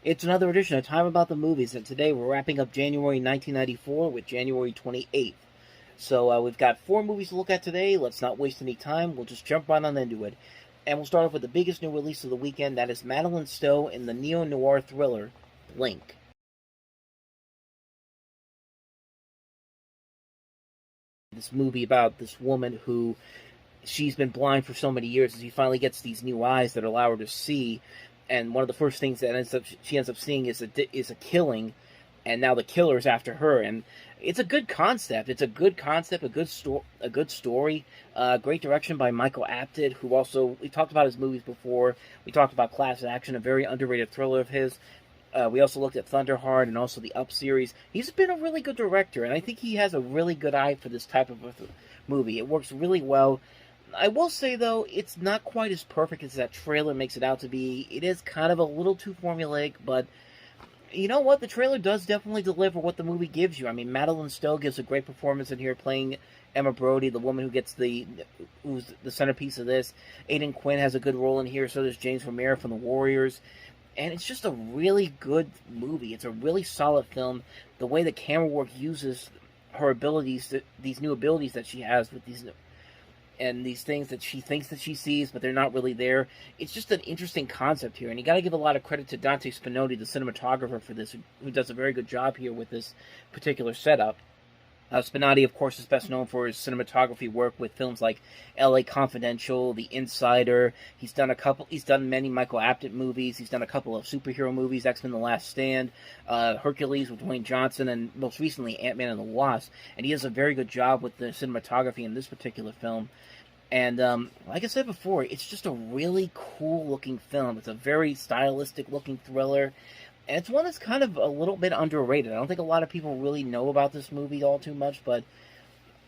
It's another edition of Time About the Movies, and today we're wrapping up January 1994 with January 28th. So we've got 4 movies to look at today. Let's not waste any time. We'll just jump right on into it. And we'll start off with the biggest new release of the weekend. That is Madeline Stowe in the neo-noir thriller, Blink. This movie about this woman who she's been blind for so many years, and she finally gets these new eyes that allow her to see. And one of the first things that she ends up seeing is a killing, and now the killer's after her. And it's a good concept. It's a good concept, a good story. Great direction by Michael Apted, who also, we talked about his movies before. We talked about Class Action, a very underrated thriller of his. We also looked at Thunderheart and also the Up series. He's been a really good director, and I think he has a really good eye for this type of a movie. It works really well. I will say, though, it's not quite as perfect as that trailer makes it out to be. It is kind of a little too formulaic, but you know what? The trailer does definitely deliver what the movie gives you. I mean, Madeline Stowe gives a great performance in here playing Emma Brody, the woman who's the centerpiece of this. Aidan Quinn has a good role in here, so does James Romero from The Warriors. And it's just a really good movie. It's a really solid film. The way the camera work uses her abilities, these new abilities that she has with these things that she thinks that she sees, but they're not really there. It's just an interesting concept here, and you got to give a lot of credit to Dante Spinotti, the cinematographer for this, who does a very good job here with this particular setup. Spinotti, of course, is best known for his cinematography work with films like L.A. Confidential, The Insider. He's done many Michael Apted movies. He's done a couple of superhero movies, X-Men: The Last Stand, Hercules with Dwayne Johnson, and most recently Ant-Man and the Wasp. And he does a very good job with the cinematography in this particular film. And like I said before, it's just a really cool-looking film. It's a very stylistic-looking thriller. And it's one that's kind of a little bit underrated. I don't think a lot of people really know about this movie all too much, but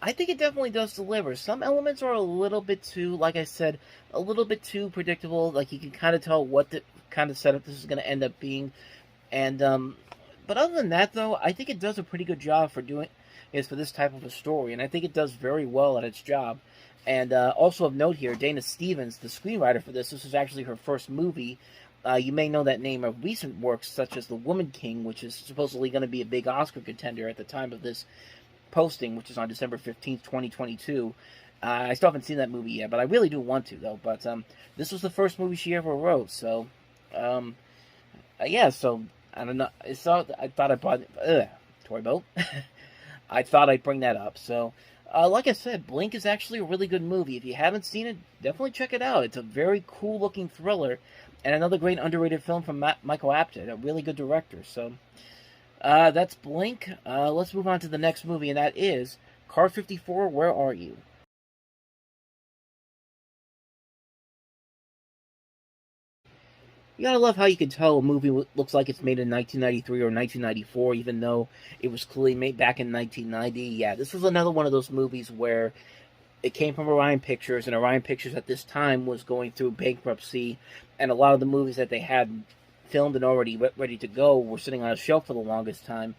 I think it definitely does deliver. Some elements are a little bit too, like I said, a little bit too predictable. Like, you can kind of tell what the kind of setup this is going to end up being. And but other than that, though, I think it does a pretty good job for this type of a story. And I think it does very well at its job. And also of note here, Dana Stevens, the screenwriter for this was actually her first movie. You may know that name of recent works such as The Woman King, which is supposedly going to be a big Oscar contender at the time of this posting, which is on December 15th, 2022. I still haven't seen that movie yet, but I really do want to, though. But this was the first movie she ever wrote, so yeah, so I don't know. I thought I brought Toy Boat. I thought I'd bring that up. So, like I said, Blink is actually a really good movie. If you haven't seen it, definitely check it out. It's a very cool-looking thriller, and another great underrated film from Michael Apted, a really good director. So, that's Blink. Let's move on to the next movie, and that is Car 54, Where Are You? You gotta love how you can tell a movie looks like it's made in 1993 or 1994, even though it was clearly made back in 1990. Yeah, this was another one of those movies where it came from Orion Pictures, and Orion Pictures at this time was going through bankruptcy, and a lot of the movies that they had filmed and already ready to go were sitting on a shelf for the longest time.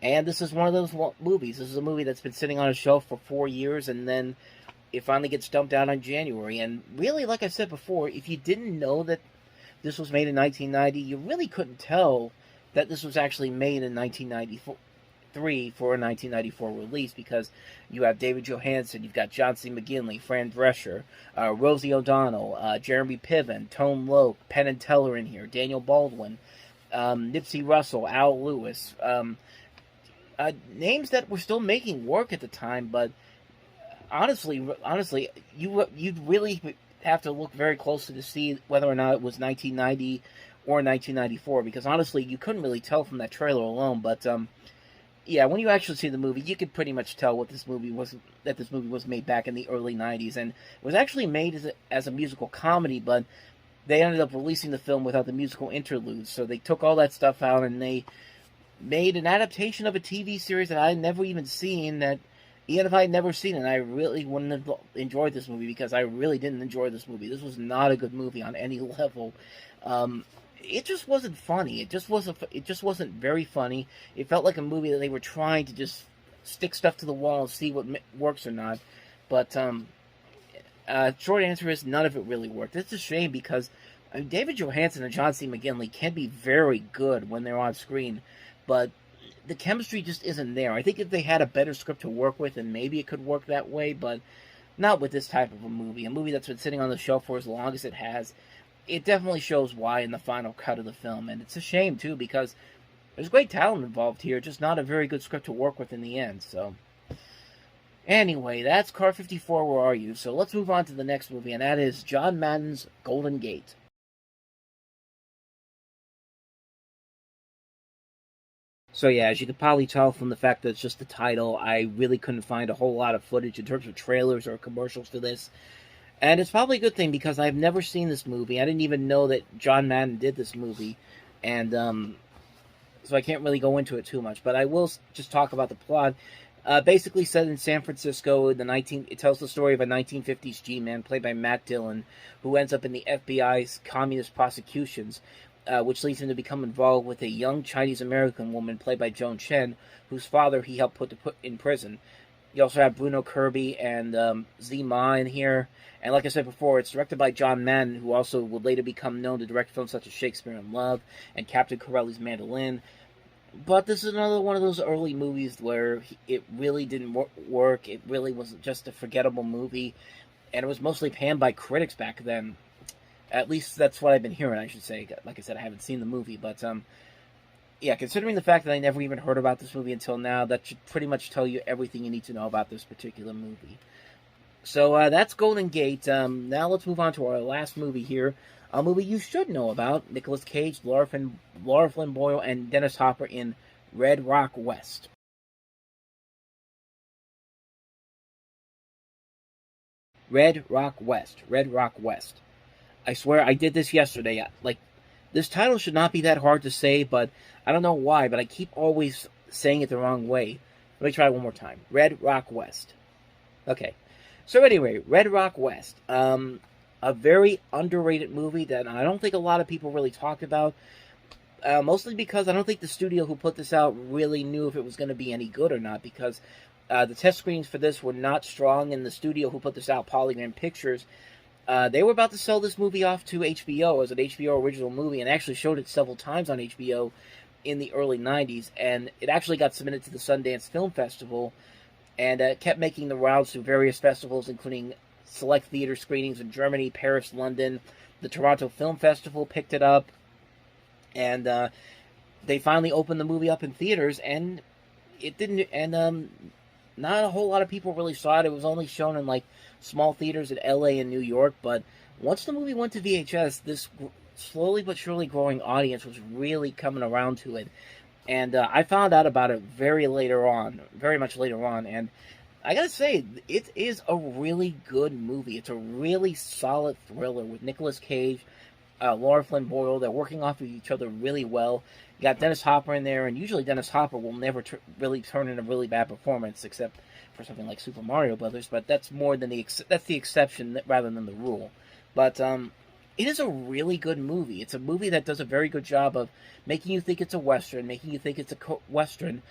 And this is one of those movies. This is a movie that's been sitting on a shelf for 4 years, and then it finally gets dumped out in January. And really, like I said before, if you didn't know that this was made in 1990, you really couldn't tell that this was actually made in 1993 for a 1994 release, because you have David Johansen, you've got John C. McGinley, Fran Drescher, Rosie O'Donnell, Jeremy Piven, Tone Loc, Penn and Teller in here, Daniel Baldwin, Nipsey Russell, Al Lewis, names that were still making work at the time, but honestly, you'd really have to look very closely to see whether or not it was 1990 or 1994, because honestly, you couldn't really tell from that trailer alone. But yeah, when you actually see the movie, you could pretty much tell that this movie was made back in the early 90s, and it was actually made as a musical comedy, but they ended up releasing the film without the musical interludes, so they took all that stuff out, and they made an adaptation of a TV series that I had never even seen, that even if I had never seen it, I really wouldn't have enjoyed this movie, because I really didn't enjoy this movie. This was not a good movie on any level. It just wasn't funny. It just wasn't very funny. It felt like a movie that they were trying to just stick stuff to the wall and see what works or not. But short answer is none of it really worked. It's a shame, because I mean, David Johansen and John C. McGinley can be very good when they're on screen, but the chemistry just isn't there. I think if they had a better script to work with, then maybe it could work that way, but not with this type of a movie. A movie that's been sitting on the shelf for as long as it has. It definitely shows why in the final cut of the film, and it's a shame, too, because there's great talent involved here, just not a very good script to work with in the end, so... Anyway, that's Car 54, Where Are You? So let's move on to the next movie, and that is John Madden's Golden Gate. So yeah, as you could probably tell from the fact that it's just the title, I really couldn't find a whole lot of footage in terms of trailers or commercials for this. And it's probably a good thing because I've never seen this movie. I didn't even know that John Madden did this movie. And so I can't really go into it too much. But I will just talk about the plot. Basically set in San Francisco, it tells the story of a 1950s G-man played by Matt Dillon, who ends up in the FBI's communist prosecutions, which leads him to become involved with a young Chinese-American woman played by Joan Chen, whose father he helped put in prison. You also have Bruno Kirby and Z Ma in here. And like I said before, it's directed by John Madden, who also would later become known to direct films such as Shakespeare in Love and Captain Corelli's Mandolin. But this is another one of those early movies where it really didn't work. It really was just a forgettable movie. And it was mostly panned by critics back then. At least that's what I've been hearing, I should say. Like I said, I haven't seen the movie. But, yeah, considering the fact that I never even heard about this movie until now, that should pretty much tell you everything you need to know about this particular movie. So, that's Golden Gate. Now let's move on to our last movie here. A movie you should know about. Nicolas Cage, Laura Flynn Boyle, and Dennis Hopper in Red Rock West. Red Rock West. Red Rock West. I swear I did this yesterday. Like, this title should not be that hard to say, but I don't know why, but I keep always saying it the wrong way. Let me try one more time. Red Rock West. Okay. So anyway, Red Rock West. A very underrated movie that I don't think a lot of people really talked about. Mostly because I don't think the studio who put this out really knew if it was going to be any good or not, because the test screenings for this were not strong, and the studio who put this out, Polygram Pictures, they were about to sell this movie off to HBO as an HBO original movie, and actually showed it several times on HBO in the early 90s, and it actually got submitted to the Sundance Film Festival, and kept making the rounds to various festivals, including select theater screenings in Germany, Paris, London. The Toronto Film Festival picked it up, and they finally opened the movie up in theaters, and it didn't, and not a whole lot of people really saw it. It was only shown in, like, small theaters in LA and New York, but once the movie went to VHS, this slowly but surely growing audience was really coming around to it, and I found out about it very much later on, and I gotta say, it is a really good movie. It's a really solid thriller with Nicolas Cage, Laura Flynn Boyle. They're working off of each other really well. You got Dennis Hopper in there, and usually Dennis Hopper will never really turn in a really bad performance, except for something like Super Mario Brothers. But that's that's the exception rather than the rule. But it is a really good movie. It's a movie that does a very good job of making you think it's a western, making you think it's a western.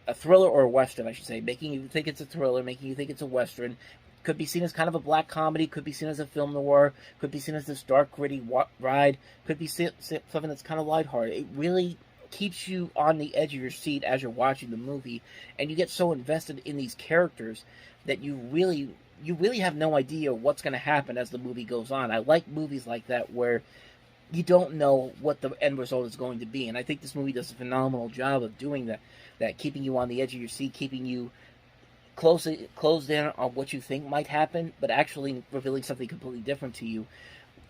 A thriller or a western, I should say, making you think it's a thriller, making you think it's a western. Could be seen as kind of a black comedy, could be seen as a film noir, could be seen as this dark, gritty ride, could be something that's kind of lighthearted. It really keeps you on the edge of your seat as you're watching the movie, and you get so invested in these characters that you really have no idea what's going to happen as the movie goes on. I like movies like that where you don't know what the end result is going to be, and I think this movie does a phenomenal job of doing that, keeping you on the edge of your seat, keeping you closed in on what you think might happen, but actually revealing something completely different to you.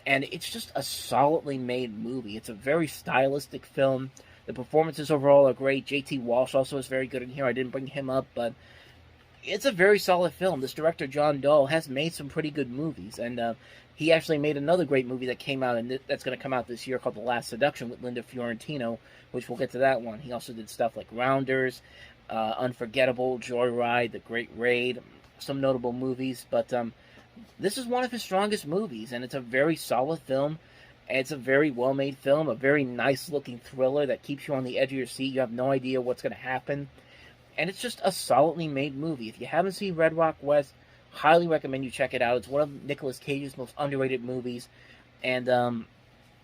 And it's just a solidly made movie. It's a very stylistic film. The performances overall are great. J.T. Walsh also is very good in here. I didn't bring him up, but it's a very solid film. This director, John Dahl, has made some pretty good movies, and he actually made another great movie that came out, and that's going to come out this year, called The Last Seduction with Linda Fiorentino, which we'll get to that one. He also did stuff like Rounders, Unforgettable, Joyride, The Great Raid, some notable movies, but this is one of his strongest movies, and it's a very solid film. It's a very well-made film, a very nice-looking thriller that keeps you on the edge of your seat. You have no idea what's going to happen, and it's just a solidly made movie. If you haven't seen Red Rock West, highly recommend you check it out. It's one of Nicolas Cage's most underrated movies, and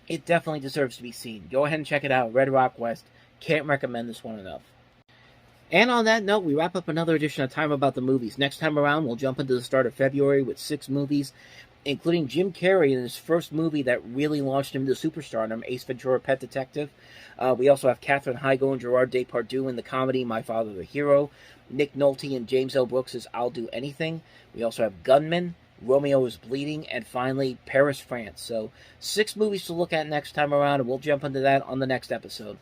It definitely deserves to be seen. Go ahead and check it out. Red Rock West. Can't recommend this one enough. And on that note, we wrap up another edition of Time About the Movies. Next time around, we'll jump into the start of February with 6 movies, including Jim Carrey in his first movie that really launched him to superstardom, Ace Ventura: Pet Detective. We also have Katherine Heigl and Gerard Depardieu in the comedy My Father the Hero, Nick Nolte and James L. Brooks' I'll Do Anything. We also have Gunman, Romeo is Bleeding, and finally, Paris, France. So, 6 movies to look at next time around, and we'll jump into that on the next episode.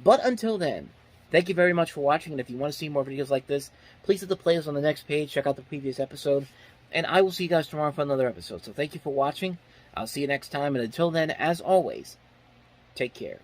But until then, thank you very much for watching, and if you want to see more videos like this, please hit the playlist on the next page, check out the previous episode, and I will see you guys tomorrow for another episode. So thank you for watching, I'll see you next time, and until then, as always, take care.